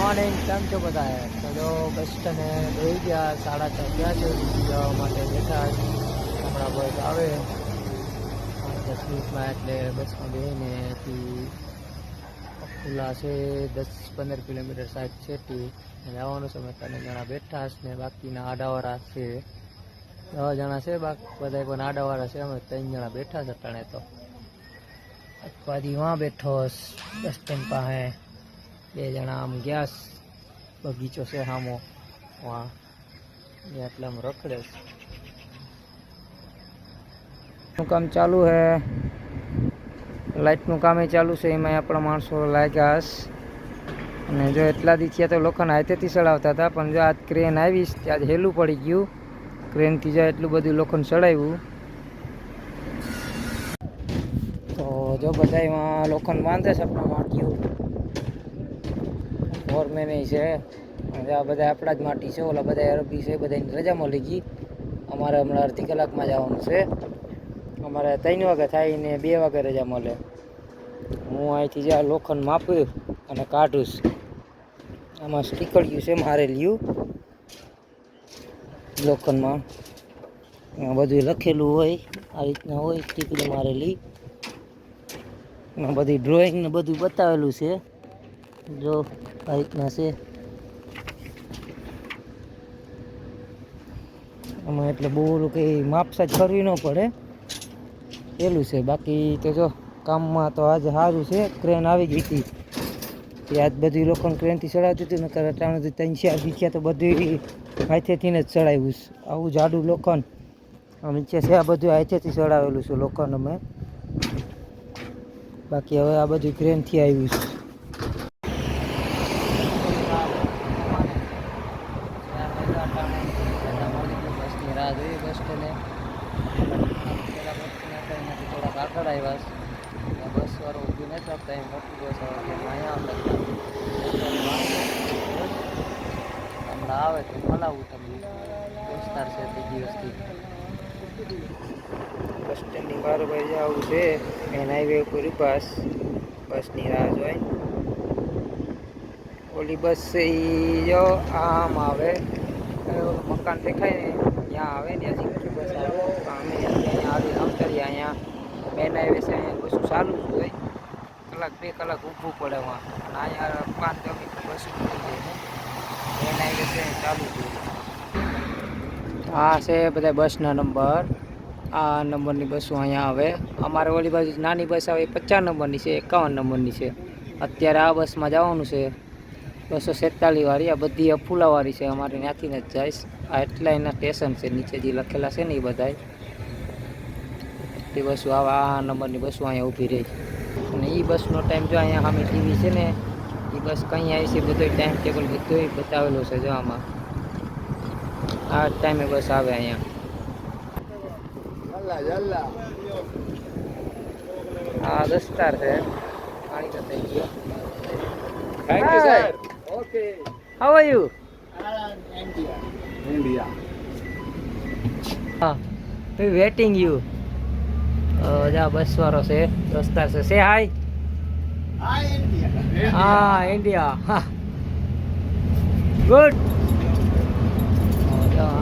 Morning કેમ છો બધા? તો જો બસ સ્ટેન્ડે બેસી ગયા, 4:30 ગયા છે, જવા માટે બેઠા. હમણાં બસ આવે 10 મિનિટમાં, એટલે બસમાં બેસીને ખુલ્લા છે 10-15 કિલોમીટર સાઈડ છેટી જવાનું છે. 3 જણા બેઠા છે ને બાકીના આડાવાળા છે 10 જણા છે, બાકી બધા પણ આડાવાળા છે. અમે 3 જણા બેઠા છે અટાણે. તો અખબારી વहाँ બેઠો બસ સ્ટેન્ડ પાસે. 2 જણા આમ ગયા, બગીચો છે સામો વાં, એટલે આમ રખડે. નું કામ ચાલુ હે, લાઇટનું કામ ચાલુ છે. એમાં આપણા માણસો લાગ્યા હશે. અને જો એટલા દી થયા તો લોકોને હાથેથી ચડાવતા હતા, પણ જો આજ ક્રેન આવીશ ત્યાં હેલું પડી ગયું. ક્રેનથી જાય એટલું બધું લોકોને ચડાવ્યું. તો જો બધા એમાં લોકોને બાંધે છે આપણા માટીઓ. ફોરમેન છે, આ બધા આપણા જ માટી છે. ઓલા બધા અરબી છે, બધાની રજા મળી ગઈ. અમારે હમણાં અડધી કલાકમાં જવાનું છે. અમારે 3 વાગે થાય ને 2 વાગે રજા મળે. હું અહીંથી જ્યાં લોખંડ માપ્યું અને કાઢું. આમાં સ્ટીકર્યું છે મારેલું લોખંડમાં, બધું લખેલું હોય આ રીતના હોય, સ્ટીકરી મારેલી. બધી ડ્રોઈંગ ને બધું બતાવેલું છે. જો આ રીતના છે આમાં, એટલે બહુ કંઈ માપસાજ કરવી ન પડે પેલું છે. બાકી તો જો કામમાં તો આજે સારું છે, ક્રેન આવી ગઈ હતી. આજ બધી લોકોને ક્રેનથી ચડાવતી હતી ને, અટાણું 3-4 દીખ્યા તો બધું હાથેથી જ ચડાવ્યું. આવું જાડું લોખંડ નીચે છે, આ બધું હાથેથી ચડાવેલું છે લોખંડ અમે. બાકી હવે આ બધું ક્રેનથી આવ્યું છે. બસની રાહ જોઈએ બસ સ્ટેન્ડે. થોડાક આગળ આવ્યા, બસ વાળો ઊભી નથી આપતા. મોટી બસ અહીંયા હમણાં આવે તો મલાવું તમને. દોસ્તાર છે તે દિવસથી. બસ સ્ટેન્ડની બરાબર જવું છે, મેન હાઈવે ઉપર ઉપાસ બસની રાહ જોઈ. ઓલી બસ છે એ જો આમ આવે, મકાન દેખાય ને ત્યાં આવે ને હજી બસ આવે. અમે અહીંયા આવીને અવતરીએ. અહીંયા મેન હાઈવે છે, અહીંયા બસ ચાલુ જ હોય. 1-2 કલાક ઊભું પડે વાં. અહીંયા 5-10 મિનિટ બસ ઉતરી જાય. મેન હાઈવે છે ચાલુ જ હોય. આ છે બધા બસના નંબર. આ નંબરની બસો અહીંયા આવે. અમારે ઓલી બાજુ નાની બસ આવે 50 નંબરની છે, 51 નંબરની છે. અત્યારે આ બસમાં જવાનું છે 247 વાળી. આ બધી અફુલાવાળી છે, અમારે ત્યાંથી જ જાય. આ એટલા એના સ્ટેશન છે નીચે જે લખેલા છે ને એ બધા એ બસો આ નંબરની બસો અહીંયા ઊભી રહી. અને એ બસનો ટાઈમ જો અહીંયા સામે ટીવી છે ને, એ બસ કઈ આવી છે બધો ટાઈમ ટેબલ બધું બતાવેલું છે. જો આમાં આ ટાઈમે બસ આવે અહીંયા. આ દસ્તાર છે, પાણી તો થઈ ગયો. Thank you, sir. Okay. How are you? India. We waiting you. જા બસ વાળો છે, દોસ્તાર છે. સે હાય. Hi, India. હા ઇન્ડિયા. ગુડ.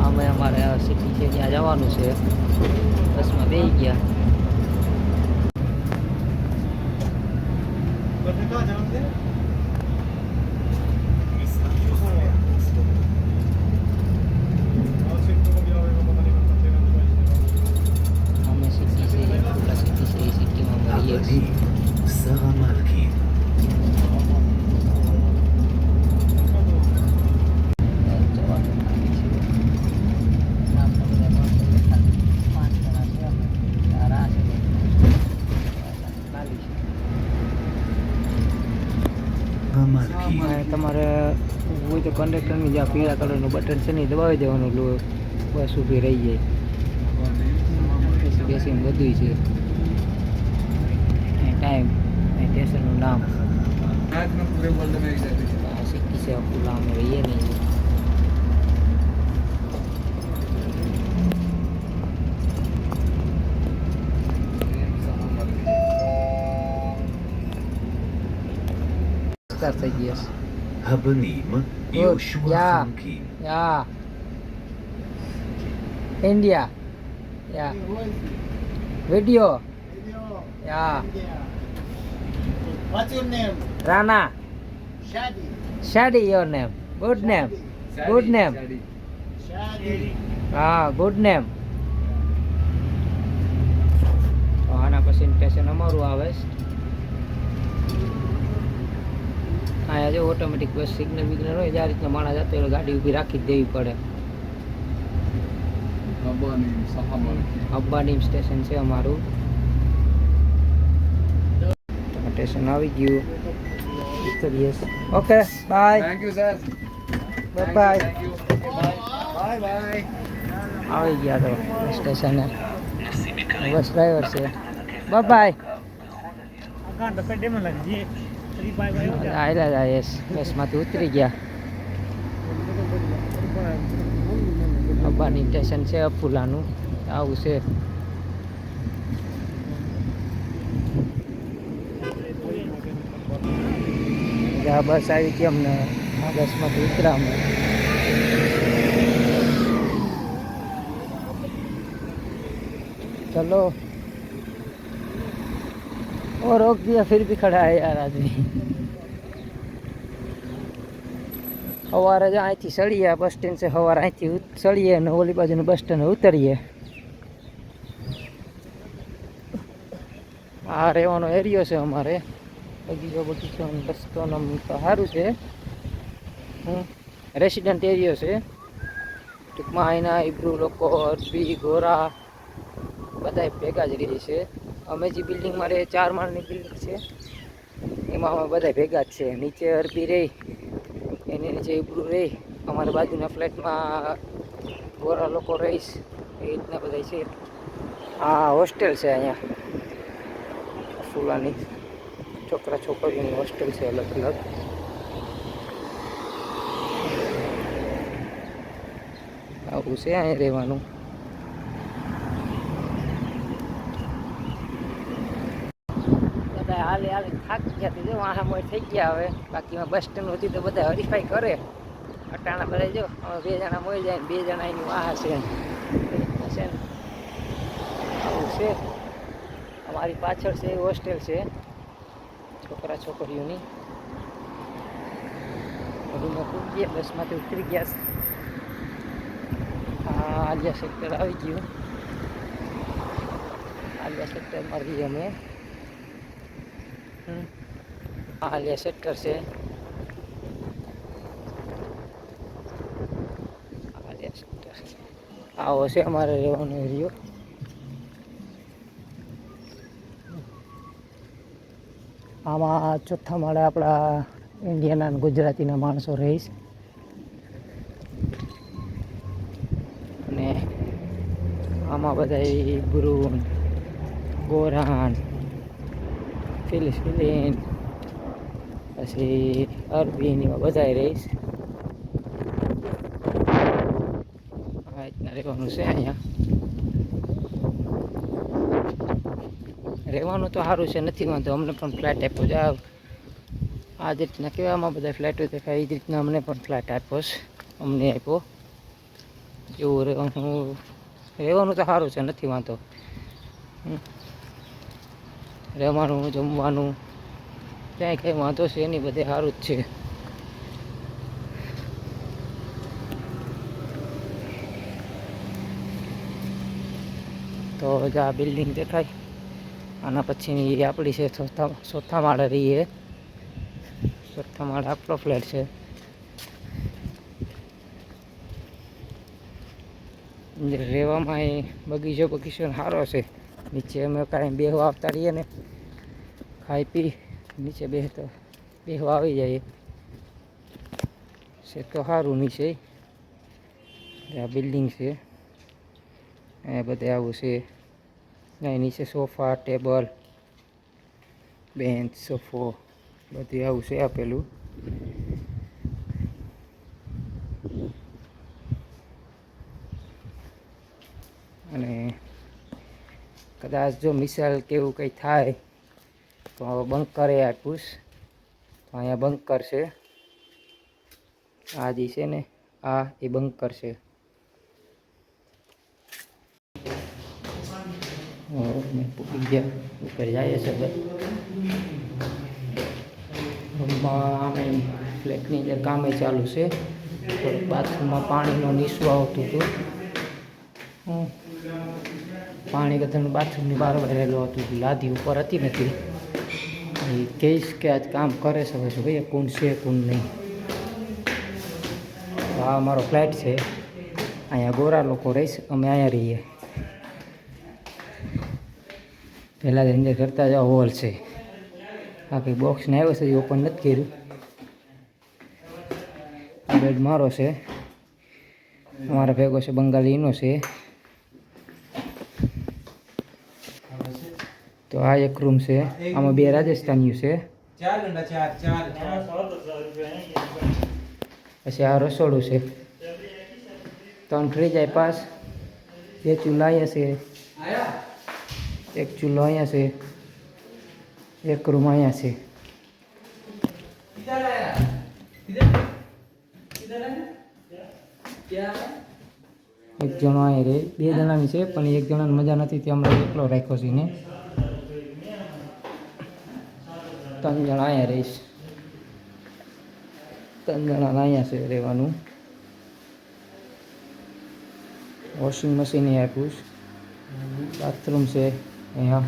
અમે અમારે સિટી છે ત્યાં જવાનું છે, બસમાં બેસી ગયા. અમે સિટી છે, ખુલ્લા સિટી છે, એ સિટીમાં મળીએ છીએ. તમારે હોય તો કંડક્ટરની જ્યાં પીળા કલરનું બટન છે ને એ દબાવી દેવાનું, બસ ઊભી રહી જાય. બેસી બેસીને બધું છે, ટાઈમ સ્ટેશનનું નામ સિટી છે ખુલ્લા. અમે રહીએ નહીં. થઈ ગયા. הבנים Good. יהושע Yeah. חנקין, Yeah. India. Yeah. Video. Yeah. What's your name? Rana. Shadi. Shadi your name. Good name. Good name. Shadi. Ah, good name. તો આના પછી સ્ટેશન અમારું આવે છે. અહીંયા જો ઓટોમેટિક બસ સિગ્નલ વિગ્નલ હોય જે આ રીતના માણસ જતો હોય ગાડી ઊભી રાખી જ દેવી પડે. અબ્બાનીમ સ્ટેશન છે અમારું. સ્ટેશન આવી ગયું. ઉતરીએ. Okay bye. Thank you, sir. Bye bye. Thank you. Bye bye. આવી ગયા તો સ્ટેશને. બસ ડ્રાઈવર છે. Bye bye. આયલા જાય બસમાંથી ઉતરી ગયા. અબ્બાની સ્ટેશન છે અફુલાનું. આવું છે. આ બસ આવી ગઈ અમને. આ બસમાંથી ઉતરા અમે. चलो और रोक दिया फिर भी खड़ा है यार आदमी. सवारे जो अँ सड़ीए बस स्टेન્ડ से सवार अँ सड़ीए ने ओली बाजू बस स्टेન્ડ उतरीए. आ રહેવાનો એરિયો છે અમારે. બગીચો બગીચો રસ્તો તો સારું છે. રેસિડન્ટ એરિયો છે ટૂંકમાં. અહીંના ઇબ્રુ લોકો અરબી ગોરા બધા ભેગા જ રહે છે. અમે જે બિલ્ડિંગમાં રહે 4 માળની બિલ્ડિંગ છે એમાં અમે બધા ભેગા જ છે. નીચે અરબી રહી, એની નીચે ઇબ્રુ રહી, અમારા બાજુના ફ્લેટમાં ગોરા લોકો રહીશ એ રીતના બધા છે. આ હોસ્ટેલ છે અહીંયા ફૂલાની. છોકરા છોકરીઓની હોસ્ટેલ છે અલગ અલગ. આવું છે અહીંયા રહેવાનું. હાલે હાલે થાકી ગયા જો વાહા થઈ ગયા. હવે બાકીમાં બસ સ્ટેન્ડ હતી તો બધા હરીફાઈ કરે. અટાણા બધા જો હવે 2 જણા મળી જાય ને 2 જણા એની વાહ છે. આવું છે. અમારી પાછળ છે એ હોસ્ટેલ છે છોકરા છોકરીઓની. રૂમમાં પૂરી ગયા, બસમાંથી ઉતરી ગયા. હા આલિયા સેક્ટર આવી ગયું. આલિયા સેક્ટરમાં રહીએ અમે. આલિયા સેક્ટર છે. આલિયા સેક્ટર આવો છે અમારે રહેવાનો એરિયો. આમાં ચોથા માળે આપણા ઇન્ડિયન અને ગુજરાતીના માણસો રહીશ. અને આમાં બધા ગુરુ ગોરાન ફિલિસ્તીન પછી અરબી એવા બધા રહીશ. આ રીતના રહેવાનું છે અહીંયા. રહેવાનું તો સારું છે, નથી વાંધો. અમને પણ ફ્લેટ આપ્યો છે. આ જ રીતના કહેવામાં બધા ફ્લેટો દેખાય એ જ રીતના અમને પણ ફ્લેટ આપ્યો છે. અમને આપ્યો એવું રહેવાનું તો સારું છે, નથી વાંધો. રહેવાનું જમવાનું ક્યાંય કંઈ વાંધો છે નહીં, બધે સારું જ છે. તો જ આ બિલ્ડિંગ દેખાય. આના પછીની આપણી છે ચોથા માળે રહીએ. ચોથા માળે આપણો ફ્લેટ છે. રહેવામાં એ બગીચો સારો છે. નીચે અમે કાંઈ બેહવા આવતા રહીએ ને, ખાઈ પી નીચે બેહવા આવી જઈએ. છે તો સારું નીચે. આ બિલ્ડિંગ છે એ બધે આવું છે. અહીં નીચે સોફા ટેબલ બેન્ચ સોફો બધું આવું છે આપેલું. અને કદાચ જો મિસાલ કે એવું કંઈ થાય તો બંકરે આપ્યું. તો અહીંયા બંકર છે. આ જે છે ને આ એ બંકર છે. પૂકી ગયા ઉપર જાય છે અમે ફ્લેટની અંદર કામે ચાલુ છે. બાથરૂમમાં પાણીનું નીસું આવતું હતું. પાણી કદાચ બાથરૂમની બહાર રહેલું હતું. લાદી ઉપર હતી નથી. એ કહીશ કે આજ કામ કરે છે હવે ભાઈ કોણ છે કોણ નહીં. આ અમારો ફ્લેટ છે. અહીંયા ગોરા લોકો રહીશ, અમે અહીંયા રહીએ. પહેલાં અંદર કરતા જાઓ હોલ છે. આ કંઈ બોક્સને આવ્યો છે એ ઓપન નથી કર્યું. આ બેડ મારો છે. અમારા ભેગો છે બંગાળીનો છે. તો આ એક રૂમ છે. આમાં 2 રાજસ્થાનીઓ છે. પછી આ રસોડું છે. 3 ફ્રીજ આપ્યા પાસ. 2 ચૂલા અહીંયા છે. 1 ચૂલો અહીંયા છે. 1 રૂમ અહીંયા છે. એક જણો અહીંયા રહે. 2 જણાની છે પણ 1 જણાને મજા નથી તે હમણાં એકલો રાખ્યો છે ને. 3 જણા અહીંયા રહીશ. 3 જણા અહીંયા છે રહેવાનું. વોશિંગ મશીન એ આપ્યું છે. બાથરૂમ છે અહીંયા.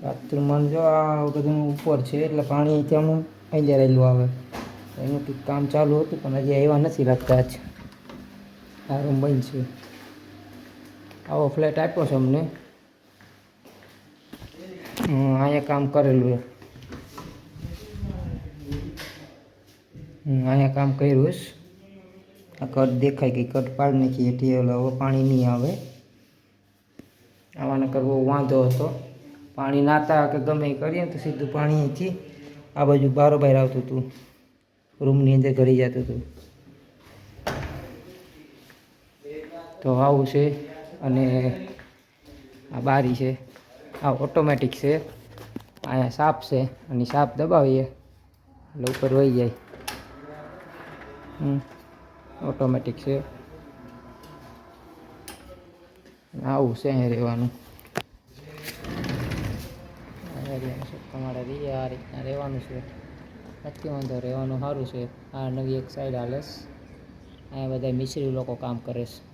બાથરૂમમાં જો આ બધું ઉપર છે એટલે પાણી ત્યાંનું અહીંયા રહેલું આવે. એનું કંઈક કામ ચાલુ હતું પણ હજી આવ્યા નથી લાગતા. જ આ રૂમ બંધ છે. આવો ફ્લેટ આપ્યો છે અમને. અહીંયા કામ કરેલું છે. અહીંયા કામ કર્યું છે. આ કટ દેખાય કે કટ પાડી નાખી એથી હવે પાણી નહીં આવે. આવાને કરવો વાંધો હતો. પાણી નાતા કે ગમે એ કરીએ તો સીધું પાણી અહીંથી આ બાજુ બારોબાર આવતું હતું. રૂમની અંદર ઘડી જતું હતું. તો આવું છે. અને આ બારી છે. આ ઓટોમેટિક છે. અહીંયા સાપ છે અને સાપ દબાવીએ એટલે ઉપર વહી જાય. ઓટોમેટિક છે. આવું છે અહીંયા રહેવાનું. તમારે આ રીતના રહેવાનું છે. નથી વાંધો, રહેવાનું સારું છે. આ નવી એક સાઈડ હાલે છે. અહીંયા બધા મિસ્ત્રી લોકો કામ કરે છે.